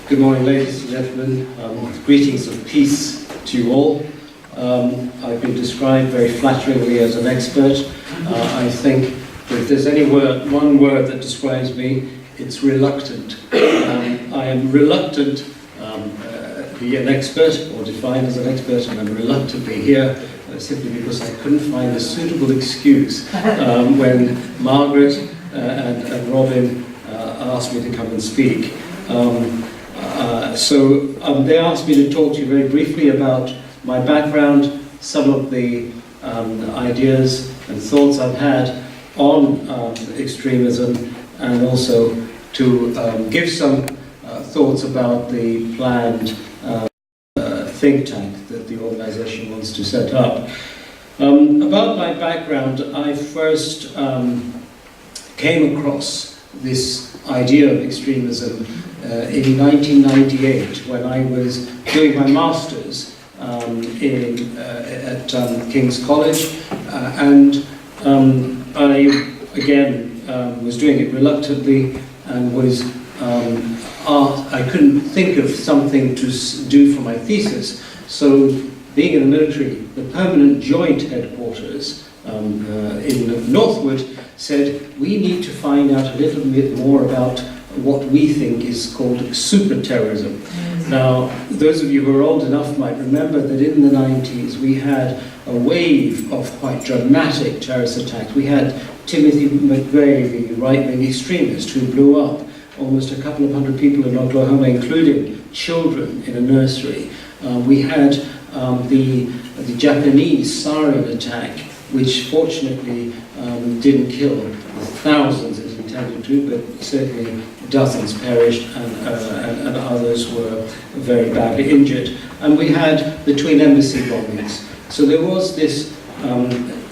Good morning, ladies and gentlemen. Greetings of peace to you all. I've been described very flatteringly as an expert. I think that if there's one word that describes me, it's reluctant. I am reluctant to be an expert, or defined as an expert, and I'm reluctantly here simply because I couldn't find a suitable excuse when Margaret and Robin asked me to come and speak. So they asked me to talk to you very briefly about my background, some of the ideas and thoughts I've had on extremism, and also to give some thoughts about the planned think tank that the organisation wants to set up. About my background, I first came across this idea of extremism in 1998 when I was doing my master's at King's College, and I again was doing it reluctantly and was I couldn't think of something to do for my thesis, so being in the military, the permanent joint headquarters in Northwood said, we need to find out a little bit more about what we think is called super terrorism. Now, those of you who are old enough might remember that in the 90s we had a wave of quite dramatic terrorist attacks. We had Timothy McVeigh, the right-wing extremist, who blew up almost a couple of hundred people in Oklahoma, including children in a nursery. We had the Japanese sarin attack, which fortunately didn't kill thousands as intended to, but certainly dozens perished and others were very badly injured. And we had the Twin Embassy bombings. So there was this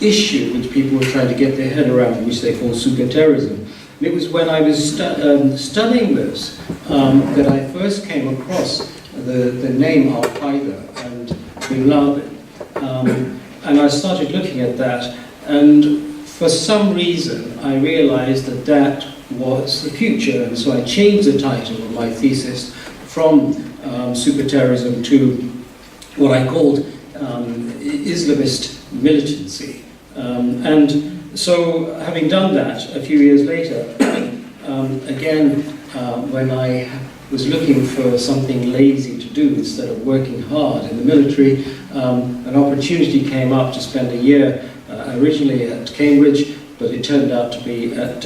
issue which people were trying to get their head around, which they call super terrorism. And it was when I was studying this that I first came across the name Al-Qaeda and Bin Laden. And I started looking at that, and for some reason I realized that that was the future, and so I changed the title of my thesis from super terrorism to what I called Islamist militancy. And so having done that a few years later, again, when I was looking for something lazy to do instead of working hard in the military, an opportunity came up to spend a year originally at Cambridge, but it turned out to be at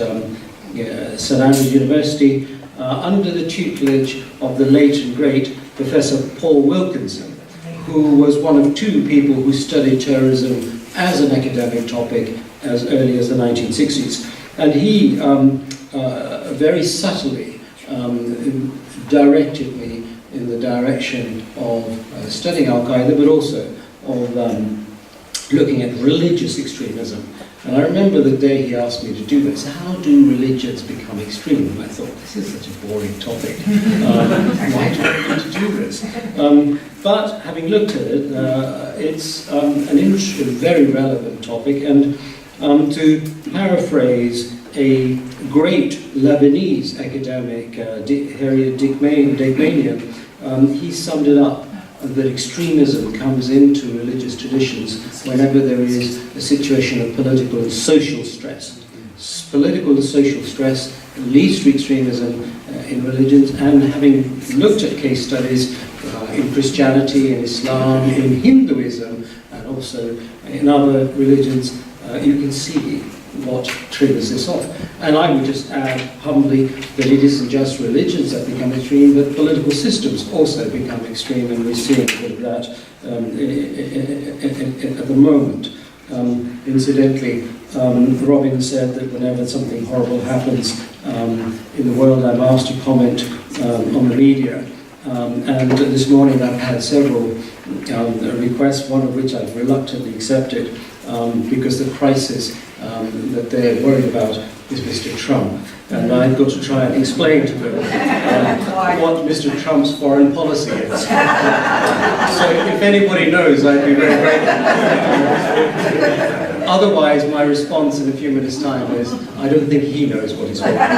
St Andrews University under the tutelage of the late and great Professor Paul Wilkinson, who was one of two people who studied terrorism as an academic topic as early as the 1960s. And he very subtly directed me in the direction of studying Al-Qaeda, but also of looking at religious extremism. And I remember the day he asked me to do this. How do religions become extreme? And I thought, this is such a boring topic. Why do I need to do this? But having looked at it, it's an interesting, very relevant topic. And to paraphrase a great Lebanese academic, Harriet Dikmanian, he summed it up that extremism comes into religious traditions whenever there is a situation of political and social stress. Political and social stress leads to extremism in religions, and having looked at case studies in Christianity, in Islam, in Hinduism, and also in other religions, you can see what triggers this off. And I would just add humbly that it isn't just religions that become extreme, but political systems also become extreme, and we're seeing a bit of that at the moment. Incidentally, Robin said that whenever something horrible happens in the world, I'm asked to comment on the media. And this morning I've had several requests, one of which I've reluctantly accepted, because the crisis that they're worried about is Mr. Trump. And I've got to try and explain to them what Mr. Trump's foreign policy is. So if anybody knows, I'd be very grateful. Otherwise, my response in a few minutes' time is, I don't think he knows what he's talking about.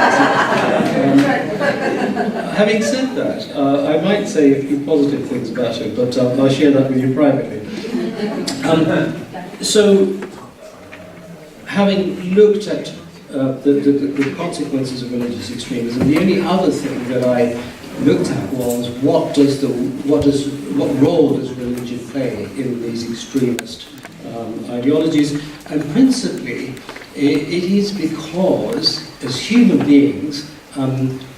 Having said that, I might say a few positive things about it, but I'll share that with you privately. So, having looked at the consequences of religious extremism, the only other thing that I looked at was what role does religion play in these extremist ideologies, and principally it is because as human beings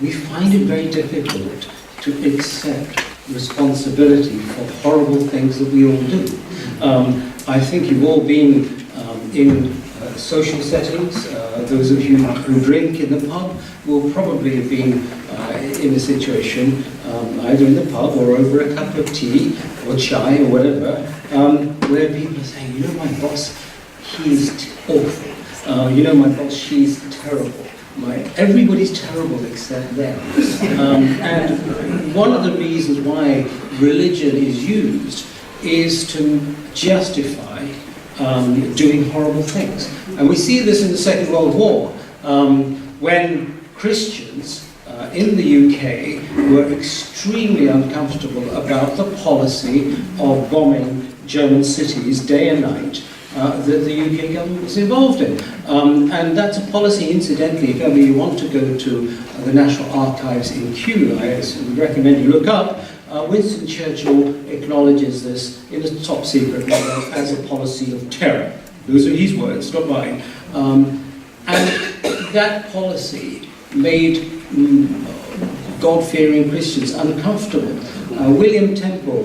we find it very difficult to accept responsibility for horrible things that we all do. I think you've all been in social settings. Those of you who drink in the pub will probably have been in a situation, either in the pub or over a cup of tea or chai or whatever, where people are saying, you know, my boss, he's awful. You know, my boss, she's terrible. Everybody's terrible except them. And one of the reasons why religion is used is to justify doing horrible things. And we see this in the Second World War, when Christians in the UK were extremely uncomfortable about the policy of bombing German cities day and night that the UK government was involved in. And that's a policy, incidentally, if ever you want to go to the National Archives in Kew, I recommend you look up. Winston Churchill acknowledges this in a top secret letter as a policy of terror. Those are his words, not mine. And that policy made God-fearing Christians uncomfortable. William Temple,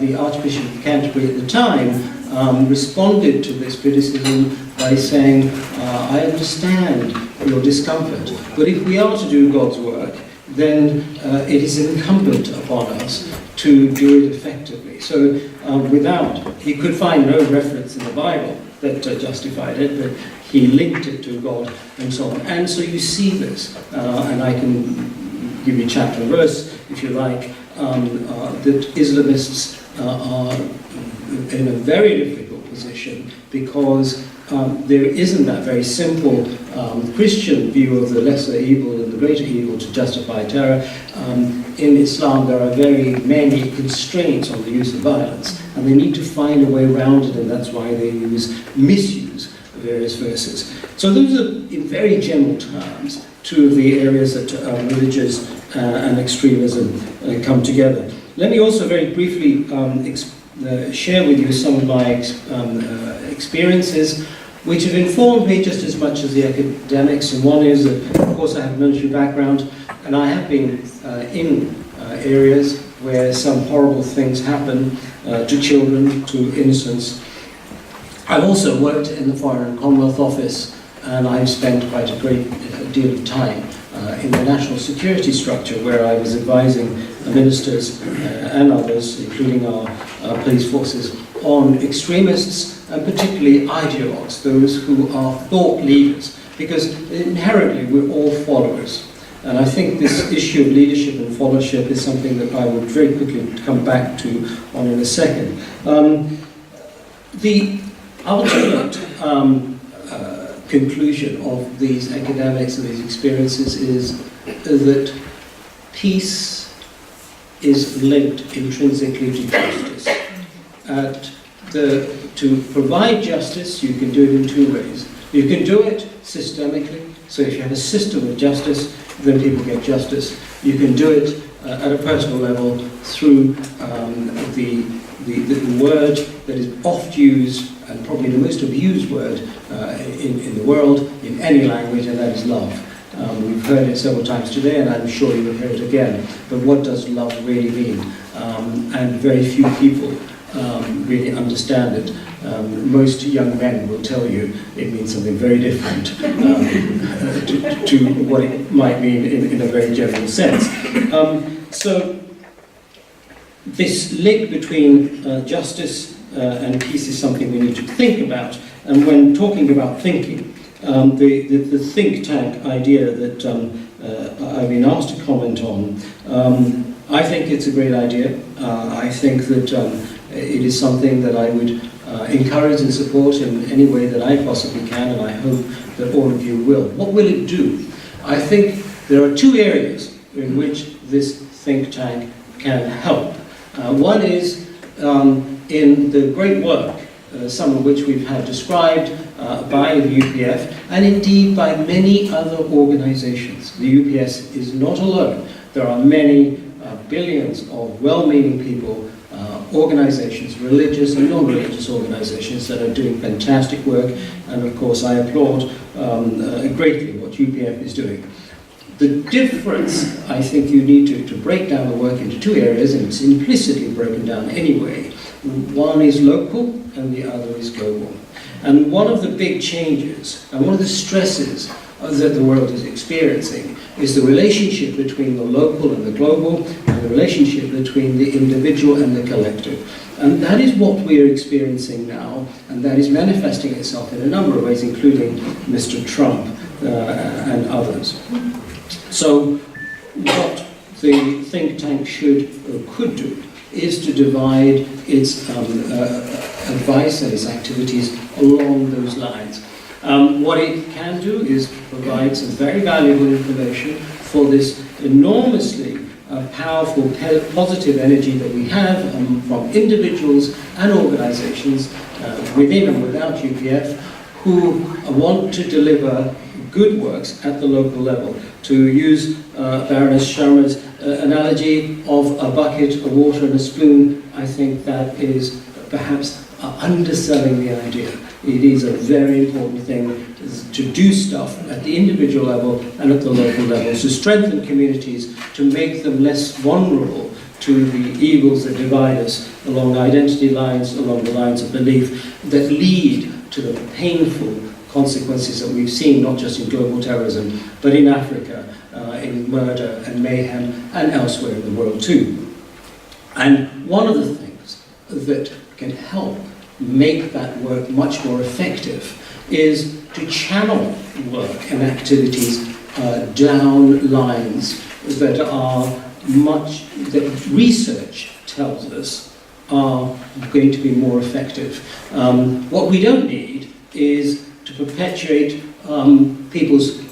the Archbishop of Canterbury at the time, responded to this criticism by saying, I understand your discomfort, but if we are to do God's work, then it is incumbent upon us to do it effectively. So he could find no reference in the Bible that justified it, but he linked it to God and so on. And so you see this, and I can give you chapter and verse, if you like, that Islamists are in a very difficult position because there isn't that very simple Christian view of the lesser evil and the greater evil to justify terror. In Islam, there are very many constraints on the use of violence, and they need to find a way around it, and that's why they misuse various verses. So those are, in very general terms, two of the areas that religious and extremism come together. Let me also very briefly share with you some of my experiences which have informed me just as much as the academics. And one is that, of course, I have a military background, and I have been in areas where some horrible things happen to children, to innocents. I've also worked in the Foreign and Commonwealth Office, and I've spent quite a great deal of time in the national security structure, where I was advising ministers and others, including our police forces, on extremists, and particularly ideologues, those who are thought leaders, because inherently we're all followers. And I think this issue of leadership and followership is something that I will very quickly come back to in a second. The ultimate conclusion of these academics and these experiences is that peace is linked intrinsically to justice. To provide justice, you can do it in two ways. You can do it systemically, so if you have a system of justice, then people get justice. You can do it at a personal level through the word that is oft used, and probably the most abused word in the world, in any language, and that is love. We've heard it several times today, and I'm sure you will hear it again. But what does love really mean? And very few people really understand it. Most young men will tell you it means something very different to what it might mean in a very general sense. So this link between justice and peace is something we need to think about. And when talking about thinking, the think tank idea that I've been asked to comment on, I think it's a great idea. I think that it is something that I would encourage and support in any way that I possibly can, and I hope that all of you will. What will it do? I think there are two areas in which this think tank can help. One is in the great work, some of which we've had described by the UPF, and indeed by many other organizations. The UPS is not alone. There are many billions of well-meaning people, organizations, religious and non-religious organizations that are doing fantastic work, and of course I applaud greatly what UPF is doing. The difference, I think you need to break down the work into two areas, and it's implicitly broken down anyway. One is local and the other is global. And one of the big changes, and one of the stresses that the world is experiencing, is the relationship between the local and the global, and the relationship between the individual and the collective. And that is what we are experiencing now, and that is manifesting itself in a number of ways, including Mr. Trump and others. So what the think tank should or could do is to divide its advice and its activities along those lines. What it can do is provide some very valuable information for this enormously powerful, positive energy that we have from individuals and organizations within and without UPF who want to deliver good works at the local level. To use Baroness Sharma's analogy of a bucket of water and a spoon, I think that is perhaps underselling the idea. It is a very important thing to do stuff at the individual level and at the local level, to strengthen communities, to make them less vulnerable to the evils that divide us along identity lines, along the lines of belief, that lead to the painful consequences that we've seen, not just in global terrorism, but in Africa, in murder and mayhem, and elsewhere in the world too. And one of the things that can help make that work much more effective is to channel work and activities down lines that are that research tells us are going to be more effective. What we don't need is to perpetuate people's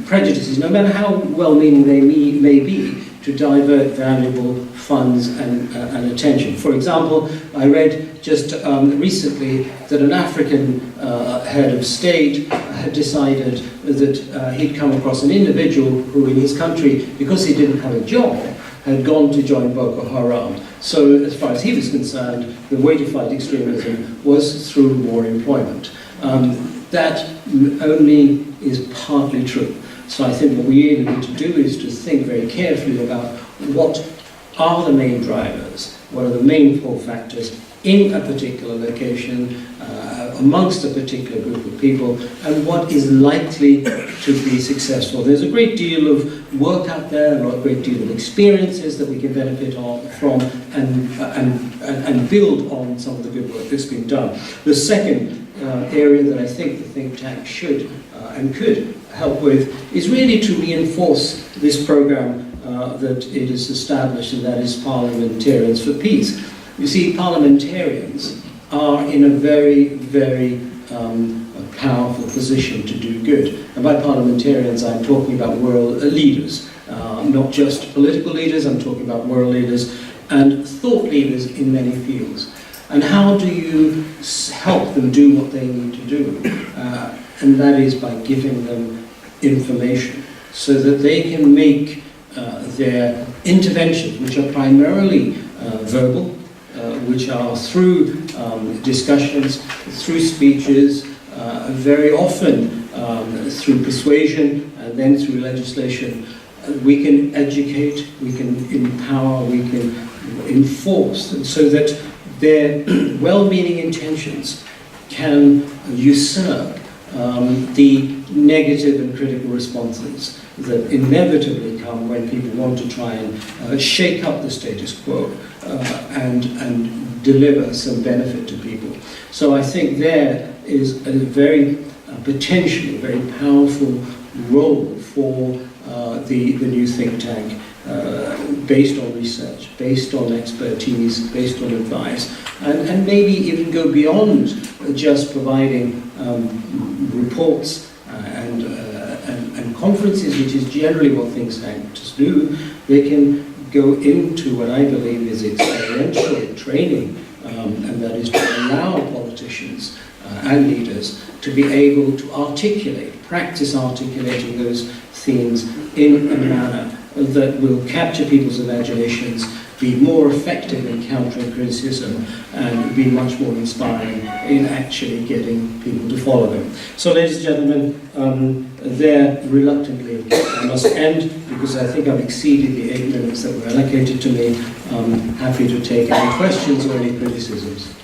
prejudices, no matter how well-meaning they may be, to divert valuable funds and attention. For example, I read just recently that an African head of state had decided that he'd come across an individual who in his country, because he didn't have a job, had gone to join Boko Haram. So as far as he was concerned, the way to fight extremism was through more employment. That only is partly true. So I think what we really need to do is to think very carefully about what are the main drivers, what are the main pull factors in a particular location, amongst a particular group of people, and what is likely to be successful. There's a great deal of work out there, a great deal of experiences that we can benefit from and build on some of the good work that's been done. The second area that I think the think tank should and could help with is really to reinforce this program that it has established, and that is Parliamentarians for Peace. You see, parliamentarians are in a very, very powerful position to do good. And by parliamentarians, I'm talking about world leaders, not just political leaders, I'm talking about world leaders and thought leaders in many fields. And how do you help them do what they need to do? And that is by giving them information so that they can make their interventions, which are primarily verbal, which are through discussions, through speeches, very often through persuasion and then through legislation. We can educate, we can empower, we can enforce, and so that their well-meaning intentions can usurp the negative and critical responses that inevitably come when people want to try and shake up the status quo and deliver some benefit to people. So I think there is a very potentially very powerful role for the new think tank based on research, based on expertise, based on advice, and maybe even go beyond just providing reports and conferences, which is generally what think tanks do. They can go into what I believe is experiential training, and that is to allow politicians and leaders to be able to practice articulating those themes in a manner that will capture people's imaginations, be more effective in countering criticism, and be much more inspiring in actually getting people to follow them. So, ladies and gentlemen, there reluctantly I must end, because I think I've exceeded the 8 minutes that were allocated to me. I'm happy to take any questions or any criticisms.